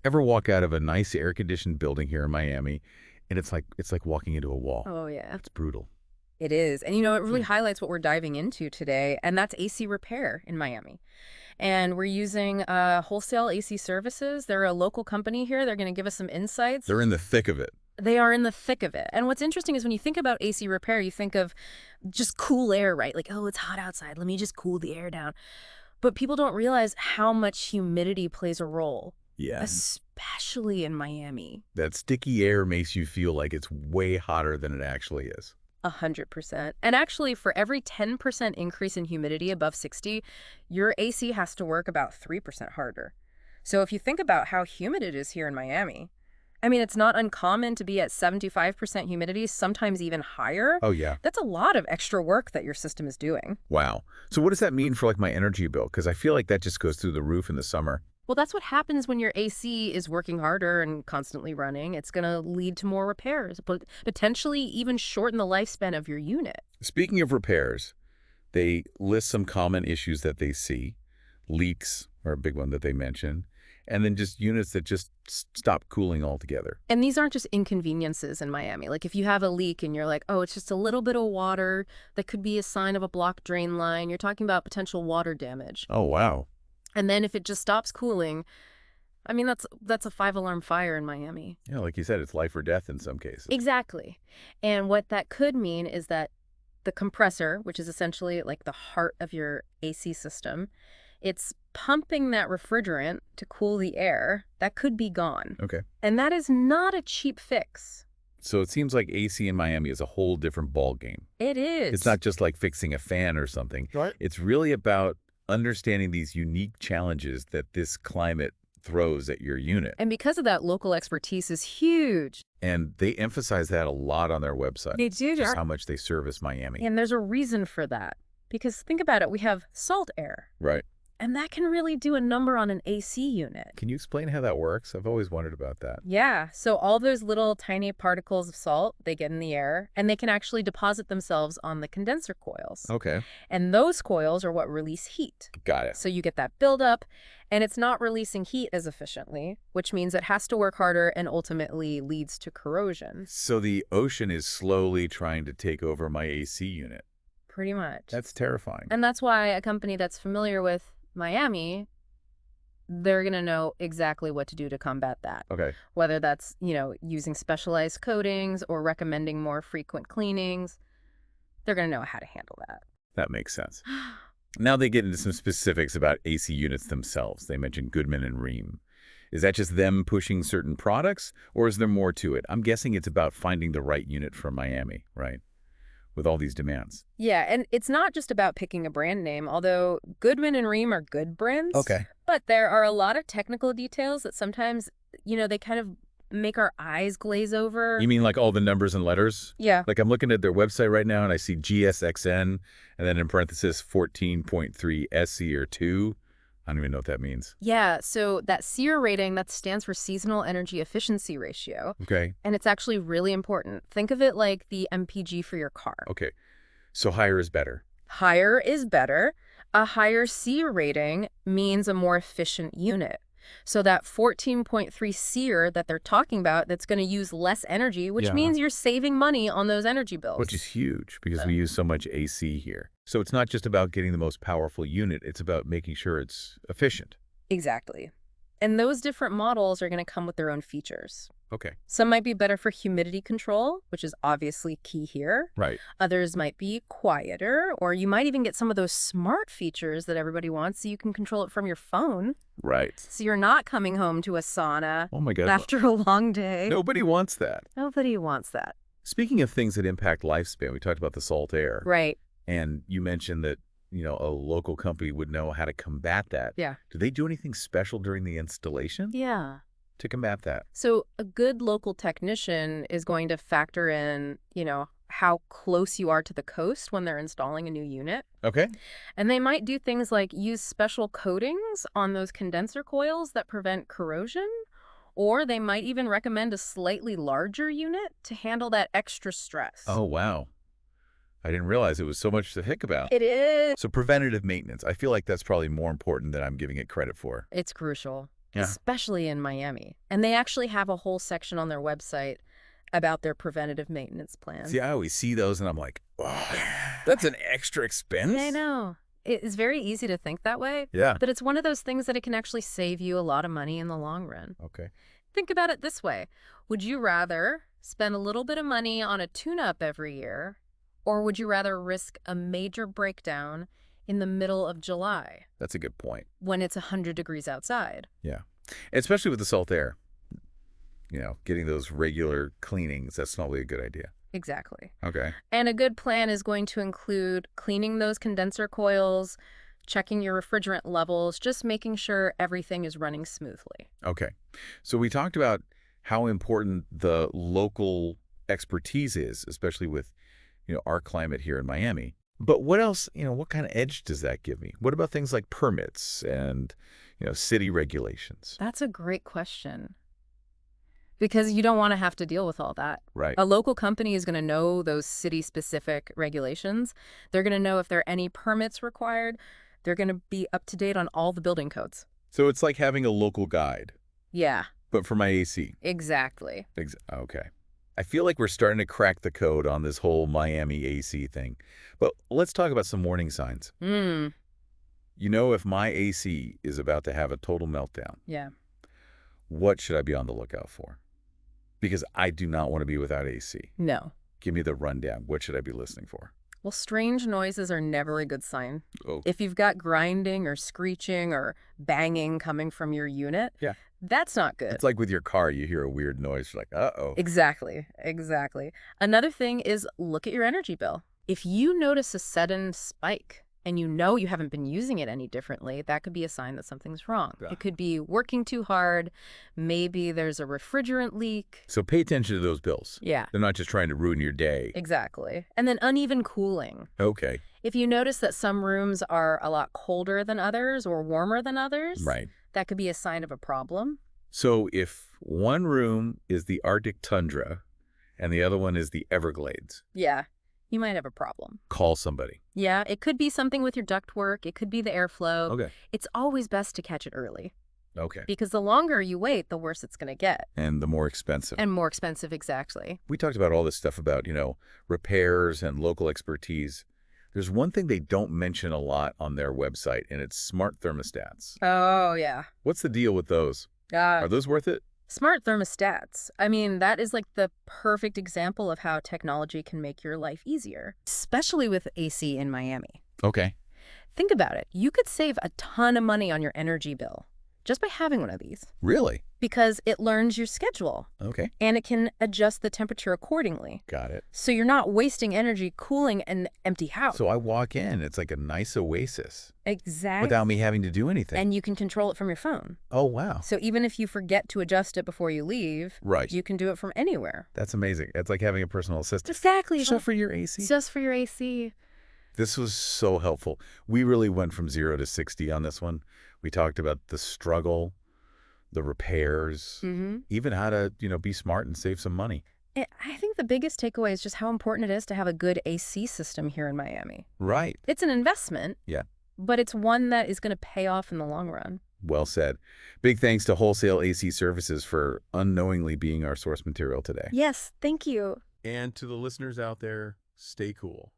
Ever walk out of a nice air-conditioned building here in Miami, and it's like walking into a wall. Oh, yeah. It's brutal. It is. And it really Hmm. highlights what we're diving into today, and that's AC repair in Miami. And we're using Wholesale AC Services. They're a local company here. They're going to give us some insights. They're in the thick of it. They are in the thick of it. And what's interesting is when you think about AC repair, you think of just cool air, right? Like, oh, it's hot outside. Let me just cool the air down. But people don't realize how much humidity plays a role, Yeah. especially in Miami. That sticky air makes you feel like it's way hotter than it actually is. 100%. And actually, for every 10% increase in humidity above 60, your AC has to work about 3% harder. So if you think about how humid it is here in Miami, I mean, it's not uncommon to be at 75% humidity, sometimes even higher. Oh, yeah. That's a lot of extra work that your system is doing. Wow. So what does that mean for like my energy bill? Because I feel like that just goes through the roof in the summer. Well, that's what happens when your AC is working harder and constantly running. It's going to lead to more repairs, but potentially even shorten the lifespan of your unit. Speaking of repairs, they list some common issues that they see. Leaks are a big one that they mention. And then just units that just stop cooling altogether. And these aren't just inconveniences in Miami. Like if you have a leak and you're like, oh, it's just a little bit of water, that could be a sign of a blocked drain line. You're talking about potential water damage. Oh, wow. And then if it just stops cooling, I mean, that's a 5-alarm fire in Miami. Yeah, like you said, it's life or death in some cases. Exactly. And what that could mean is that the compressor, which is essentially like the heart of your AC system, it's pumping that refrigerant to cool the air. That could be gone. Okay. And that is not a cheap fix. So it seems like AC in Miami is a whole different ball game. It is. It's not just like fixing a fan or something. Right. It's really about understanding these unique challenges that this climate throws at your unit. And because of that, local expertise is huge. And they emphasize that a lot on their website. They do. Just how much they service Miami. And there's a reason for that. Because think about it, we have salt air. Right. And that can really do a number on an AC unit. Can you explain how that works? I've always wondered about that. Yeah, so all those little tiny particles of salt, they get in the air, and they can actually deposit themselves on the condenser coils. Okay. And those coils are what release heat. Got it. So you get that buildup, and it's not releasing heat as efficiently, which means it has to work harder and ultimately leads to corrosion. So the ocean is slowly trying to take over my AC unit. Pretty much. That's terrifying. And that's why a company that's familiar with Miami, they're going to know exactly what to do to combat that. Okay. Whether that's, using specialized coatings or recommending more frequent cleanings, they're going to know how to handle that. That makes sense. Now they get into some specifics about AC units themselves. They mentioned Goodman and Ream. Is that just them pushing certain products, or is there more to it? I'm guessing it's about finding the right unit for Miami, right? With all these demands. Yeah, and it's not just about picking a brand name, although Goodman and Ream are good brands. Okay. But there are a lot of technical details that sometimes, they kind of make our eyes glaze over. You mean like all the numbers and letters? Yeah. Like I'm looking at their website right now and I see GSXN and then in parenthesis 14.3 SE or 2. I don't even know what that means. Yeah, so that SEER rating, that stands for Seasonal Energy Efficiency Ratio. Okay. And it's actually really important. Think of it like the MPG for your car. Okay. So higher is better. Higher is better. A higher SEER rating means a more efficient unit. So that 14.3 SEER that they're talking about, that's going to use less energy, which means you're saving money on those energy bills. Which is huge because we use so much AC here. So it's not just about getting the most powerful unit. It's about making sure it's efficient. Exactly. And those different models are going to come with their own features. Okay. Some might be better for humidity control, which is obviously key here. Right. Others might be quieter, or you might even get some of those smart features that everybody wants so you can control it from your phone. Right. So you're not coming home to a sauna Oh my God. after a long day. Nobody wants that. Nobody wants that. Speaking of things that impact lifespan, we talked about the salt air. Right. And you mentioned that, a local company would know how to combat that. Yeah. Do they do anything special during the installation Yeah. to combat that? So a good local technician is going to factor in, how close you are to the coast when they're installing a new unit. Okay. And they might do things like use special coatings on those condenser coils that prevent corrosion. Or they might even recommend a slightly larger unit to handle that extra stress. Oh, wow. I didn't realize it was so much to think about. It is. So preventative maintenance, I feel like that's probably more important than I'm giving it credit for. It's crucial. Yeah. especially in Miami. And they actually have a whole section on their website about their preventative maintenance plan. See, I always see those and I'm like, oh, that's an extra expense? I know. It's very easy to think that way, Yeah. but it's one of those things that it can actually save you a lot of money in the long run. Okay. Think about it this way. Would you rather spend a little bit of money on a tune-up every year, or would you rather risk a major breakdown in the middle of July That's a good point. when it's 100 degrees outside? Yeah. Especially with the salt air. Getting those regular cleanings, that's probably a good idea. Exactly. Okay. And a good plan is going to include cleaning those condenser coils, checking your refrigerant levels, just making sure everything is running smoothly. Okay. So we talked about how important the local expertise is, especially with, our climate here in Miami. But what else, what kind of edge does that give me? What about things like permits and, city regulations? That's a great question. Because you don't want to have to deal with all that. Right. A local company is going to know those city-specific regulations. They're going to know if there are any permits required. They're going to be up to date on all the building codes. So it's like having a local guide, Yeah, but for my AC. exactly. Okay. I feel like we're starting to crack the code on this whole Miami AC thing. But let's talk about some warning signs. If my AC is about to have a total meltdown, Yeah. what should I be on the lookout for? Because I do not want to be without AC. No. Give me the rundown. What should I be listening for? Well, strange noises are never a good sign. Oh, If you've got grinding or screeching or banging coming from your unit, yeah. that's not good. It's like with your car, you hear a weird noise. You're like, uh-oh. Exactly. Another thing is look at your energy bill. If you notice a sudden spike and you know you haven't been using it any differently, that could be a sign that something's wrong. Yeah. It could be working too hard. Maybe there's a refrigerant leak. So pay attention to those bills. Yeah, They're not just trying to ruin your day. exactly. And then uneven cooling. Okay. If you notice that some rooms are a lot colder than others or warmer than others, Right. that could be a sign of a problem. So if one room is the Arctic tundra and the other one is the Everglades, Yeah, you might have a problem. call somebody. Yeah, it could be something with your ductwork. It could be the airflow. Okay. It's always best to catch it early Okay. because the longer you wait, the worse it's going to get. And the more expensive. And more expensive, exactly. We talked about all this stuff about, repairs and local expertise. There's one thing they don't mention a lot on their website, and it's smart thermostats. Oh, yeah. What's the deal with those? Are those worth it? Smart thermostats. I mean, that is like the perfect example of how technology can make your life easier, especially with AC in Miami. Okay. Think about it. You could save a ton of money on your energy bill just by having one of these Really? because it learns your schedule Okay. and it can adjust the temperature accordingly. Got it. So you're not wasting energy cooling an empty house. So I walk in, it's like a nice oasis Exactly. without me having to do anything. And you can control it from your phone. Oh, wow. So even if you forget to adjust it before you leave, Right. you can do it from anywhere. That's amazing. It's like having a personal assistant. Exactly. Stuff for your AC. Just for your AC. This was so helpful. We really went from 0 to 60 on this one. We talked about the struggle, the repairs, even how to, be smart and save some money. I think the biggest takeaway is just how important it is to have a good AC system here in Miami. Right. It's an investment. Yeah. But it's one that is going to pay off in the long run. Well said. Big thanks to Wholesale AC Services for unknowingly being our source material today. Yes, thank you. And to the listeners out there, stay cool.